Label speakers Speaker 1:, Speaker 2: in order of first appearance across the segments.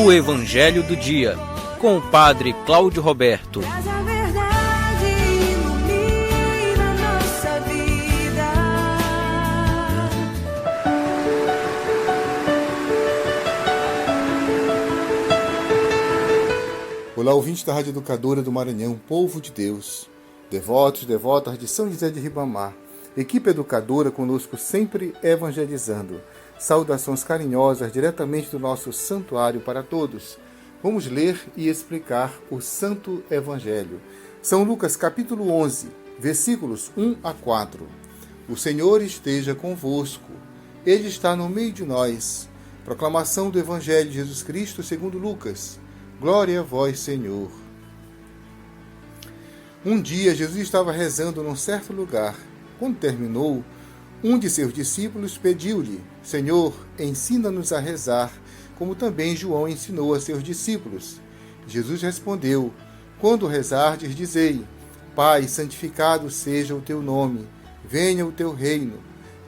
Speaker 1: O Evangelho do Dia, com o Padre Cláudio Roberto.
Speaker 2: Traz a verdade e ilumina nossa vida.
Speaker 3: Olá, ouvintes da Rádio Educadora do Maranhão, povo de Deus, devotos, devotas de São José de Ribamar, equipe educadora conosco sempre evangelizando. Saudações carinhosas diretamente do nosso santuário para todos. Vamos ler e explicar o Santo Evangelho. São Lucas capítulo 11, versículos 1 a 4. O Senhor esteja convosco. Ele está no meio de nós. Proclamação do Evangelho de Jesus Cristo segundo Lucas. Glória a vós, Senhor. Um dia Jesus estava rezando num certo lugar. Quando terminou, um de seus discípulos pediu-lhe: Senhor, ensina-nos a rezar, como também João ensinou a seus discípulos. Jesus respondeu: Quando rezardes, dizei: Pai, santificado seja o teu nome, venha o teu reino.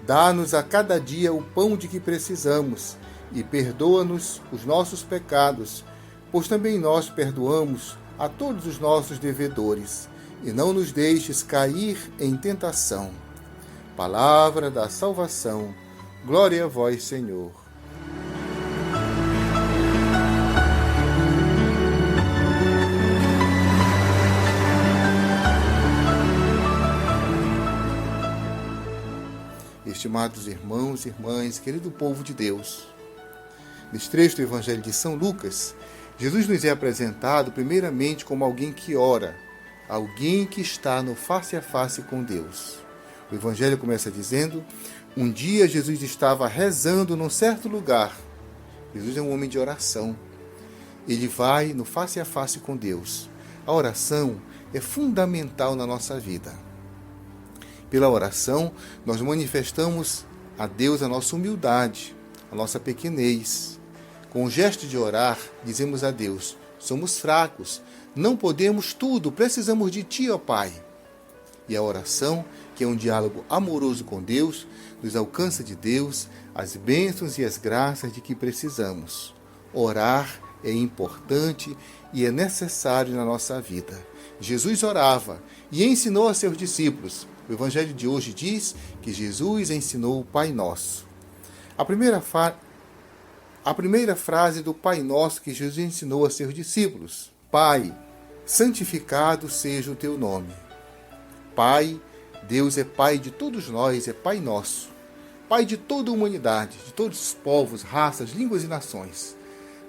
Speaker 3: Dá-nos a cada dia o pão de que precisamos, e perdoa-nos os nossos pecados, pois também nós perdoamos a todos os nossos devedores, e não nos deixes cair em tentação. Palavra da salvação. Glória a vós, Senhor. Estimados irmãos e irmãs, querido povo de Deus, neste trecho do Evangelho de São Lucas, Jesus nos é apresentado primeiramente como alguém que ora, alguém que está no face a face com Deus. O Evangelho começa dizendo: um dia Jesus estava rezando num certo lugar. Jesus é um homem de oração. Ele vai no face a face com Deus. A oração é fundamental na nossa vida. Pela oração, nós manifestamos a Deus a nossa humildade, a nossa pequenez. Com o gesto de orar, dizemos a Deus: somos fracos, não podemos tudo, precisamos de Ti, ó Pai. E a oração, que é um diálogo amoroso com Deus, nos alcança de Deus as bênçãos e as graças de que precisamos. Orar é importante e é necessário na nossa vida. Jesus orava e ensinou a seus discípulos. O Evangelho de hoje diz que Jesus ensinou o Pai Nosso. A primeira frase do Pai Nosso que Jesus ensinou a seus discípulos: Pai, santificado seja o teu nome. Pai, Deus é Pai de todos nós, é Pai nosso. Pai de toda a humanidade, de todos os povos, raças, línguas e nações.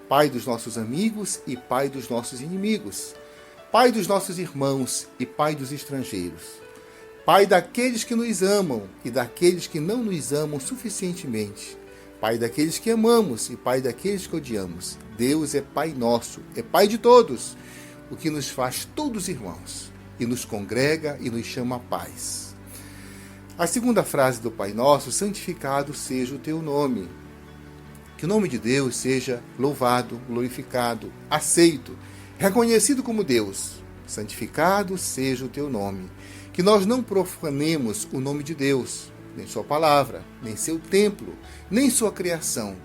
Speaker 3: Pai dos nossos amigos e Pai dos nossos inimigos. Pai dos nossos irmãos e Pai dos estrangeiros. Pai daqueles que nos amam e daqueles que não nos amam suficientemente. Pai daqueles que amamos e Pai daqueles que odiamos. Deus é Pai nosso, é Pai de todos, o que nos faz todos irmãos, e nos congrega e nos chama a paz. A segunda frase do Pai Nosso: santificado seja o teu nome. Que o nome de Deus seja louvado, glorificado, aceito, reconhecido como Deus. Santificado seja o teu nome. Que nós não profanemos o nome de Deus, nem sua palavra, nem seu templo, nem sua criação,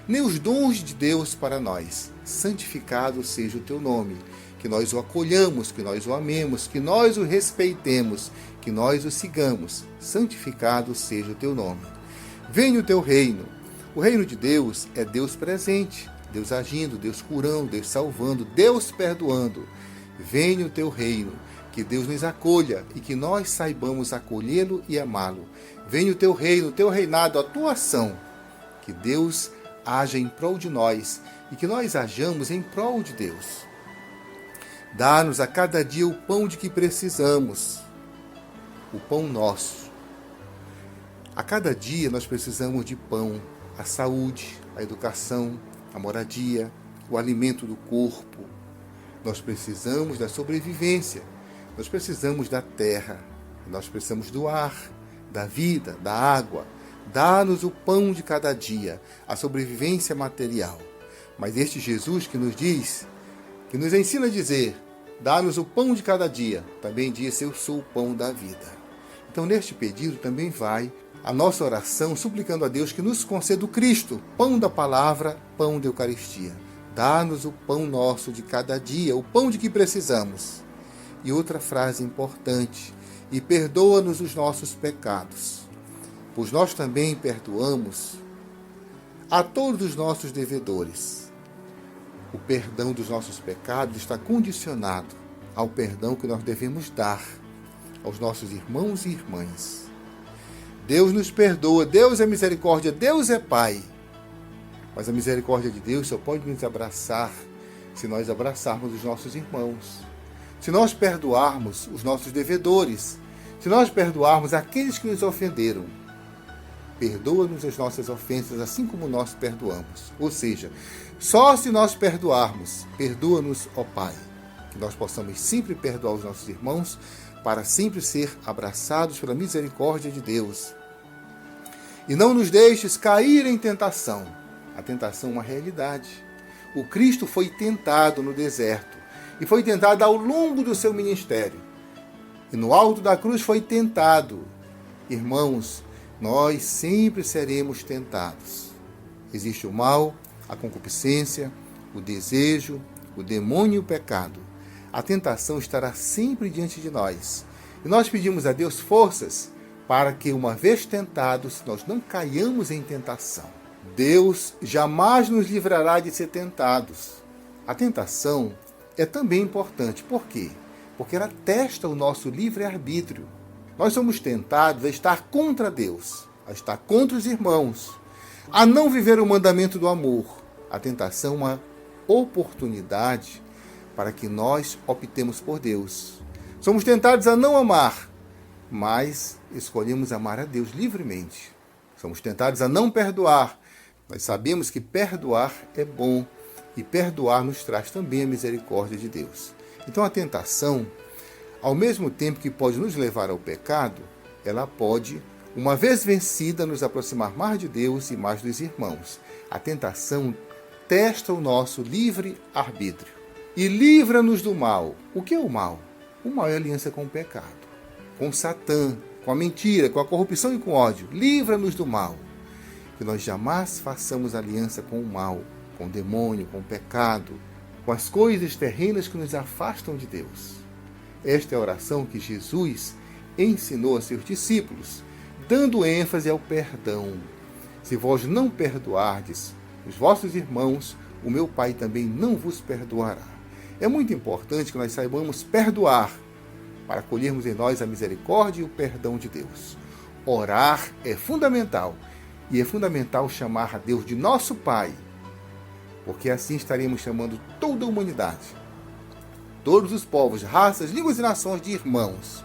Speaker 3: nem os dons de Deus para nós. Santificado seja o teu nome. Que nós o acolhamos, que nós o amemos, que nós o respeitemos, que nós o sigamos. Santificado seja o teu nome. Venha o teu reino. O reino de Deus é Deus presente, Deus agindo, Deus curando, Deus salvando, Deus perdoando. Venha o teu reino. Que Deus nos acolha e que nós saibamos acolhê-lo e amá-lo. Venha o teu reino, o teu reinado, a tua ação. Que Deus haja em prol de nós e que nós hajamos em prol de Deus. Dá-nos a cada dia o pão de que precisamos, o pão nosso. A cada dia nós precisamos de pão, a saúde, a educação, a moradia, o alimento do corpo. Nós precisamos da sobrevivência, nós precisamos da terra, nós precisamos do ar, da vida, da água. Dá-nos o pão de cada dia, a sobrevivência material. Mas este Jesus que nos diz, que nos ensina a dizer: dá-nos o pão de cada dia, também diz: eu sou o pão da vida. Então, neste pedido também vai a nossa oração, suplicando a Deus que nos conceda o Cristo, pão da palavra, pão da Eucaristia. Dá-nos o pão nosso de cada dia, o pão de que precisamos. E outra frase importante: e perdoa-nos os nossos pecados, pois nós também perdoamos a todos os nossos devedores. O perdão dos nossos pecados está condicionado ao perdão que nós devemos dar aos nossos irmãos e irmãs. Deus nos perdoa, Deus é misericórdia, Deus é Pai. Mas a misericórdia de Deus só pode nos abraçar se nós abraçarmos os nossos irmãos, se nós perdoarmos os nossos devedores, se nós perdoarmos aqueles que nos ofenderam. Perdoa-nos as nossas ofensas, assim como nós perdoamos. Ou seja, só se nós perdoarmos, perdoa-nos, ó Pai, que nós possamos sempre perdoar os nossos irmãos, para sempre ser abraçados pela misericórdia de Deus. E não nos deixes cair em tentação. A tentação é uma realidade. O Cristo foi tentado no deserto, e foi tentado ao longo do seu ministério. E no alto da cruz foi tentado. Irmãos, nós sempre seremos tentados. Existe o mal, a concupiscência, o desejo, o demônio e o pecado. A tentação estará sempre diante de nós. E nós pedimos a Deus forças para que, uma vez tentados, nós não caiamos em tentação. Deus jamais nos livrará de ser tentados. A tentação é também importante. Por quê? Porque ela testa o nosso livre-arbítrio. Nós somos tentados a estar contra Deus, a estar contra os irmãos, a não viver o mandamento do amor. A tentação é uma oportunidade para que nós optemos por Deus. Somos tentados a não amar, mas escolhemos amar a Deus livremente. Somos tentados a não perdoar. Nós sabemos que perdoar é bom e perdoar nos traz também a misericórdia de Deus. Então a tentação, ao mesmo tempo que pode nos levar ao pecado, ela pode, uma vez vencida, nos aproximar mais de Deus e mais dos irmãos. A tentação testa o nosso livre-arbítrio e livra-nos do mal. O que é o mal? O mal é a aliança com o pecado, com Satã, com a mentira, com a corrupção e com o ódio. Livra-nos do mal. Que nós jamais façamos aliança com o mal, com o demônio, com o pecado, com as coisas terrenas que nos afastam de Deus. Esta é a oração que Jesus ensinou a seus discípulos, dando ênfase ao perdão. Se vós não perdoardes os vossos irmãos, o meu Pai também não vos perdoará. É muito importante que nós saibamos perdoar, para colhermos em nós a misericórdia e o perdão de Deus. Orar é fundamental, e é fundamental chamar a Deus de nosso Pai, porque assim estaremos chamando toda a humanidade, todos os povos, raças, línguas e nações de irmãos.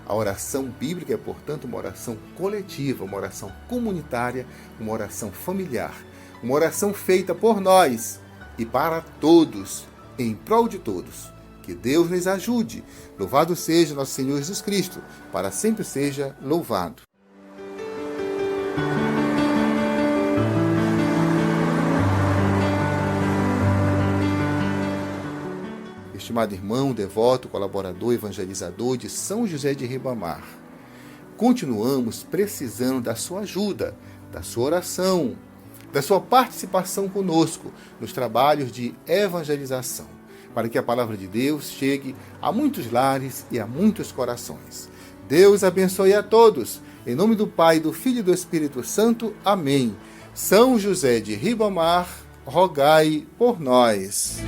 Speaker 3: A oração bíblica é, portanto, uma oração coletiva, uma oração comunitária, uma oração familiar, uma oração feita por nós e para todos, em prol de todos. Que Deus nos ajude. Louvado seja nosso Senhor Jesus Cristo, para sempre seja louvado. Estimado irmão, devoto, colaborador, evangelizador de São José de Ribamar, continuamos precisando da sua ajuda, da sua oração, da sua participação conosco nos trabalhos de evangelização, para que a palavra de Deus chegue a muitos lares e a muitos corações. Deus abençoe a todos. Em nome do Pai, do Filho e do Espírito Santo. Amém. São José de Ribamar, rogai por nós.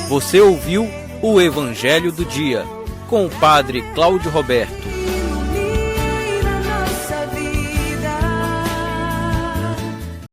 Speaker 1: Você ouviu o Evangelho do Dia, com o Padre Cláudio Roberto.